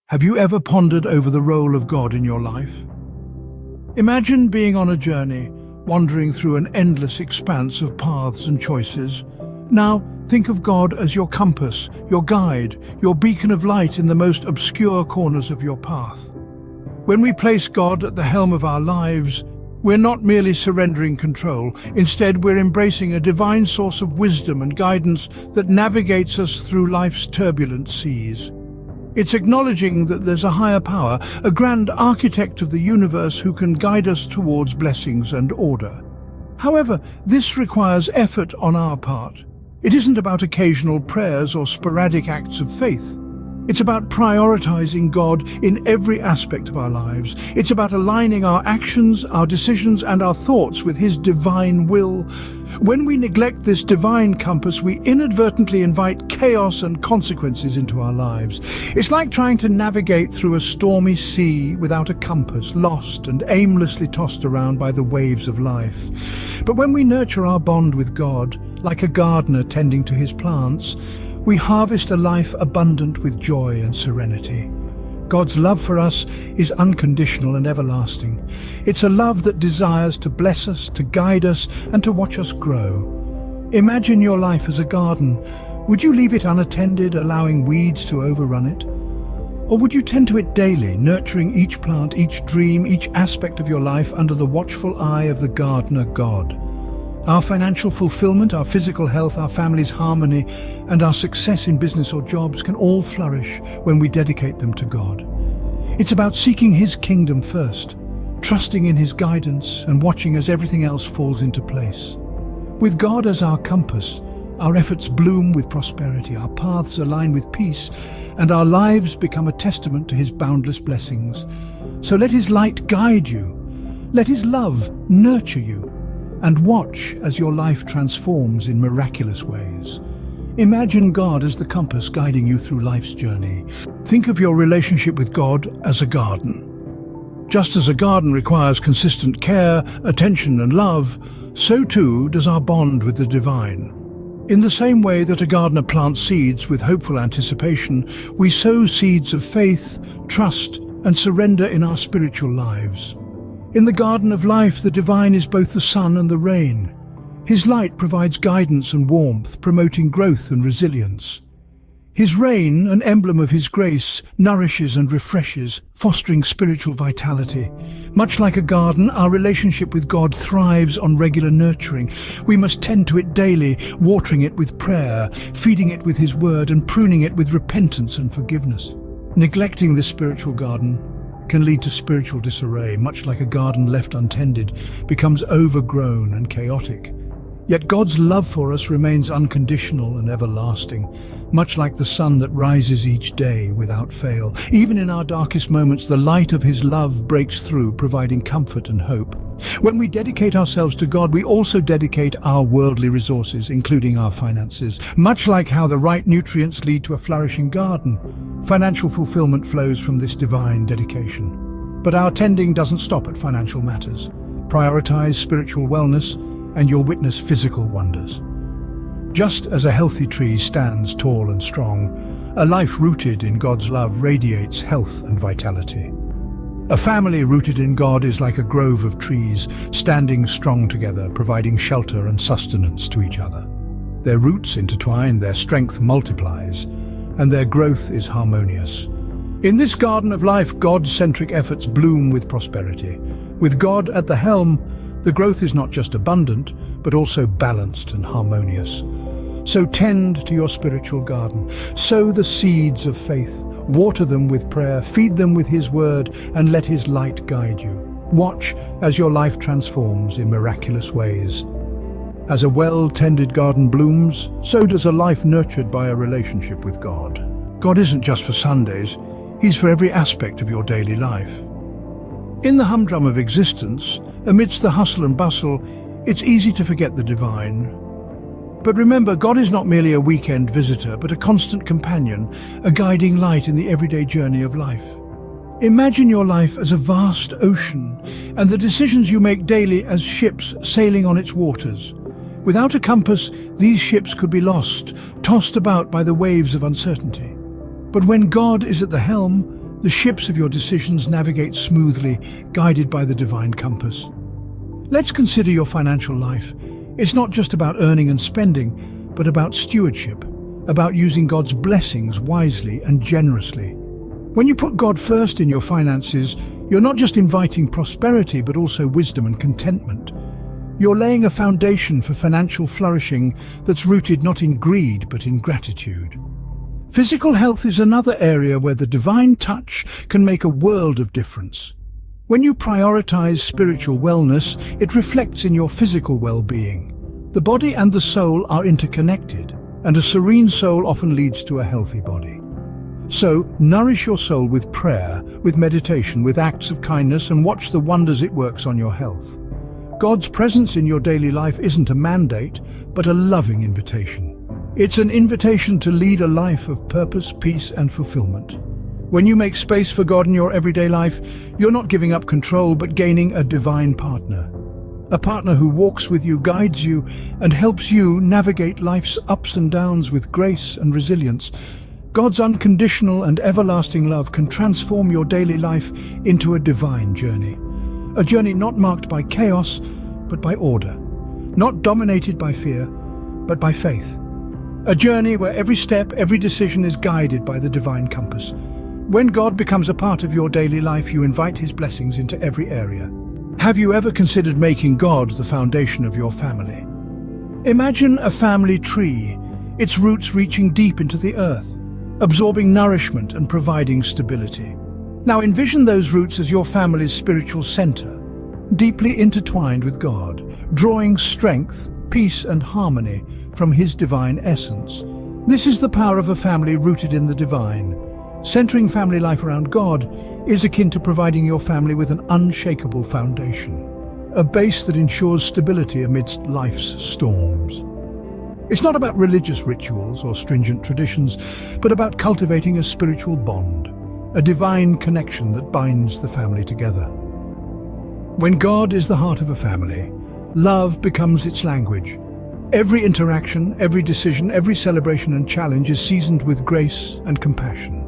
Have you ever pondered over the role of God in your life? Imagine being on a journey, wandering through an endless expanse of paths and choices. Now, think of God as your compass, your guide, your beacon of light in the most obscure corners of your path. When we place God at the helm of our lives, we're not merely surrendering control. Instead, we're embracing a divine source of wisdom and guidance that navigates us through life's turbulent seas. It's acknowledging that there's a higher power, a grand architect of the universe who can guide us towards blessings and order. However, this requires effort on our part. It isn't about occasional prayers or sporadic acts of faith. It's about prioritizing God in every aspect of our lives. It's about aligning our actions, our decisions, and our thoughts with His divine will. When we neglect this divine compass, we inadvertently invite chaos and consequences into our lives. It's like trying to navigate through a stormy sea without a compass, lost and aimlessly tossed around by the waves of life. But when we nurture our bond with God, like a gardener tending to his plants, we harvest a life abundant with joy and serenity. God's love for us is unconditional and everlasting. It's a love that desires to bless us, to guide us, and to watch us grow. Imagine your life as a garden. Would you leave it unattended, allowing weeds to overrun it? Or would you tend to it daily, nurturing each plant, each dream, each aspect of your life under the watchful eye of the gardener God? Our financial fulfillment, our physical health, our family's harmony, and our success in business or jobs can all flourish when we dedicate them to God. It's about seeking His kingdom first, trusting in His guidance, and watching as everything else falls into place. With God as our compass, our efforts bloom with prosperity, our paths align with peace, and our lives become a testament to His boundless blessings. So let His light guide you. Let His love nurture you. And watch as your life transforms in miraculous ways. Imagine God as the compass guiding you through life's journey. Think of your relationship with God as a garden. Just as a garden requires consistent care, attention, and love, so too does our bond with the divine. In the same way that a gardener plants seeds with hopeful anticipation, we sow seeds of faith, trust, and surrender in our spiritual lives. In the garden of life, the divine is both the sun and the rain. His light provides guidance and warmth, promoting growth and resilience. His rain, an emblem of His grace, nourishes and refreshes, fostering spiritual vitality. Much like a garden, our relationship with God thrives on regular nurturing. We must tend to it daily, watering it with prayer, feeding it with His word, and pruning it with repentance and forgiveness. Neglecting this spiritual garden can lead to spiritual disarray, much like a garden left untended becomes overgrown and chaotic. Yet God's love for us remains unconditional and everlasting, much like the sun that rises each day without fail. Even in our darkest moments, the light of His love breaks through, providing comfort and hope. When we dedicate ourselves to God, we also dedicate our worldly resources, including our finances. Much like how the right nutrients lead to a flourishing garden, financial fulfillment flows from this divine dedication. But our tending doesn't stop at financial matters. Prioritize spiritual wellness, and you'll witness physical wonders. Just as a healthy tree stands tall and strong, a life rooted in God's love radiates health and vitality. A family rooted in God is like a grove of trees, standing strong together, providing shelter and sustenance to each other. Their roots intertwine, their strength multiplies, and their growth is harmonious. In this garden of life, God-centric efforts bloom with prosperity. With God at the helm, the growth is not just abundant, but also balanced and harmonious. So tend to your spiritual garden. Sow the seeds of faith. Water them with prayer, feed them with His word, and let His light guide you. Watch as your life transforms in miraculous ways. As a well-tended garden blooms, so does a life nurtured by a relationship with God. God isn't just for Sundays, He's for every aspect of your daily life. In the humdrum of existence, amidst the hustle and bustle, it's easy to forget the divine. But remember, God is not merely a weekend visitor, but a constant companion, a guiding light in the everyday journey of life. Imagine your life as a vast ocean, and the decisions you make daily as ships sailing on its waters. Without a compass, these ships could be lost, tossed about by the waves of uncertainty. But when God is at the helm, The ships of your decisions navigate smoothly, guided by the divine compass. Let's consider your financial life. It's not just about earning and spending, but about stewardship, about using God's blessings wisely and generously. When you put God first in your finances, you're not just inviting prosperity, but also wisdom and contentment. You're laying a foundation for financial flourishing that's rooted not in greed, but in gratitude. Physical health is another area where the divine touch can make a world of difference. When you prioritize spiritual wellness, it reflects in your physical well-being. The body and the soul are interconnected, and a serene soul often leads to a healthy body. So, nourish your soul with prayer, with meditation, with acts of kindness, and watch the wonders it works on your health. God's presence in your daily life isn't a mandate, but a loving invitation. It's an invitation to lead a life of purpose, peace, and fulfillment. When you make space for God in your everyday life, you're not giving up control, but gaining a divine partner. A partner who walks with you, guides you, and helps you navigate life's ups and downs with grace and resilience. God's unconditional and everlasting love can transform your daily life into a divine journey. A journey not marked by chaos, but by order. Not dominated by fear, but by faith. A journey where every step, every decision is guided by the divine compass. When God becomes a part of your daily life, you invite His blessings into every area. Have you ever considered making God the foundation of your family? Imagine a family tree, its roots reaching deep into the earth, absorbing nourishment and providing stability. Now envision those roots as your family's spiritual center, deeply intertwined with God, drawing strength, peace and harmony from His divine essence. This is the power of a family rooted in the divine. Centering family life around God is akin to providing your family with an unshakable foundation, a base that ensures stability amidst life's storms. It's not about religious rituals or stringent traditions, but about cultivating a spiritual bond, a divine connection that binds the family together. When God is the heart of a family, love becomes its language. Every interaction, every decision, every celebration and challenge is seasoned with grace and compassion.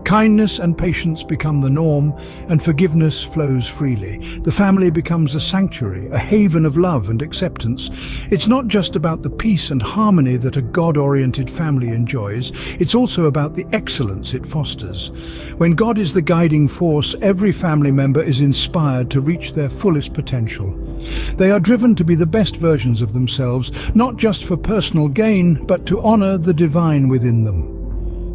Kindness and patience become the norm, and forgiveness flows freely. The family becomes a sanctuary, a haven of love and acceptance. It's not just about the peace and harmony that a God-oriented family enjoys, it's also about the excellence it fosters. When God is the guiding force, every family member is inspired to reach their fullest potential. They are driven to be the best versions of themselves, not just for personal gain, but to honor the divine within them.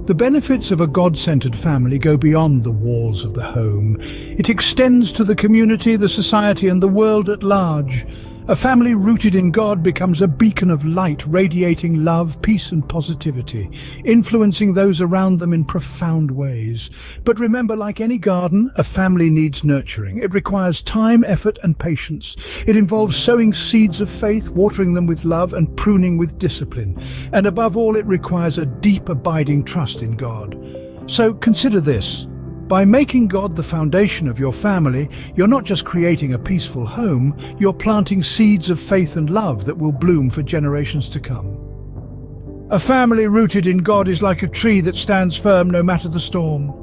The benefits of a God-centered family go beyond the walls of the home. It extends to the community, the society, and the world at large. A family rooted in God becomes a beacon of light, radiating love, peace, and positivity, influencing those around them in profound ways. But remember, like any garden, a family needs nurturing. It requires time, effort, and patience. It involves sowing seeds of faith, watering them with love, and pruning with discipline. And above all, it requires a deep, abiding trust in God. So consider this. By making God the foundation of your family, you're not just creating a peaceful home, you're planting seeds of faith and love that will bloom for generations to come. A family rooted in God is like a tree that stands firm no matter the storm.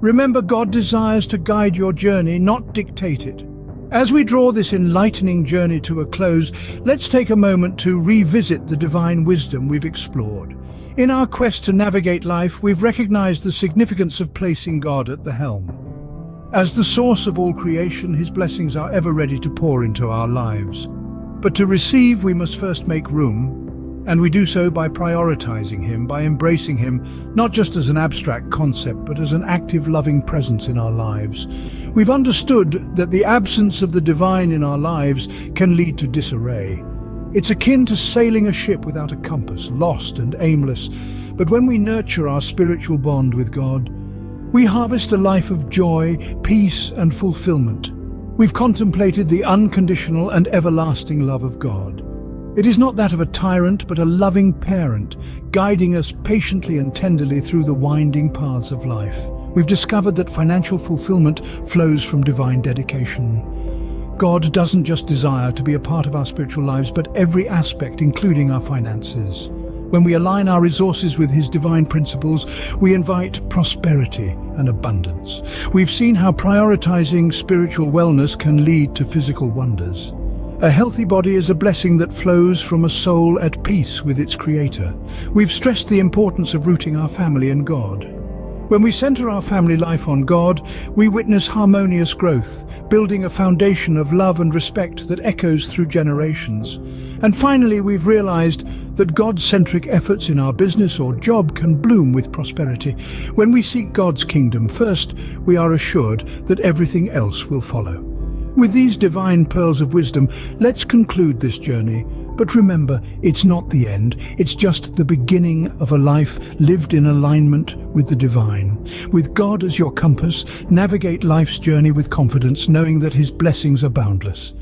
Remember, God desires to guide your journey, not dictate it. As we draw this enlightening journey to a close, let's take a moment to revisit the divine wisdom we've explored. In our quest to navigate life, we've recognized the significance of placing God at the helm. As the source of all creation, His blessings are ever ready to pour into our lives. But to receive, we must first make room, and we do so by prioritizing Him, by embracing Him, not just as an abstract concept, but as an active, loving presence in our lives. We've understood that the absence of the divine in our lives can lead to disarray. It's akin to sailing a ship without a compass, lost and aimless. But when we nurture our spiritual bond with God, we harvest a life of joy, peace, and fulfillment. We've contemplated the unconditional and everlasting love of God. It is not that of a tyrant, but a loving parent, guiding us patiently and tenderly through the winding paths of life. We've discovered that financial fulfillment flows from divine dedication. God doesn't just desire to be a part of our spiritual lives, but every aspect, including our finances. When we align our resources with His divine principles, we invite prosperity and abundance. We've seen how prioritizing spiritual wellness can lead to physical wonders. A healthy body is a blessing that flows from a soul at peace with its Creator. We've stressed the importance of rooting our family in God. When we center our family life on God, we witness harmonious growth, building a foundation of love and respect that echoes through generations. And finally, we've realized that God-centric efforts in our business or job can bloom with prosperity. When we seek God's kingdom first, we are assured that everything else will follow. With these divine pearls of wisdom, let's conclude this journey. But remember, it's not the end. It's just the beginning of a life lived in alignment with the divine. With God as your compass, navigate life's journey with confidence, knowing that His blessings are boundless.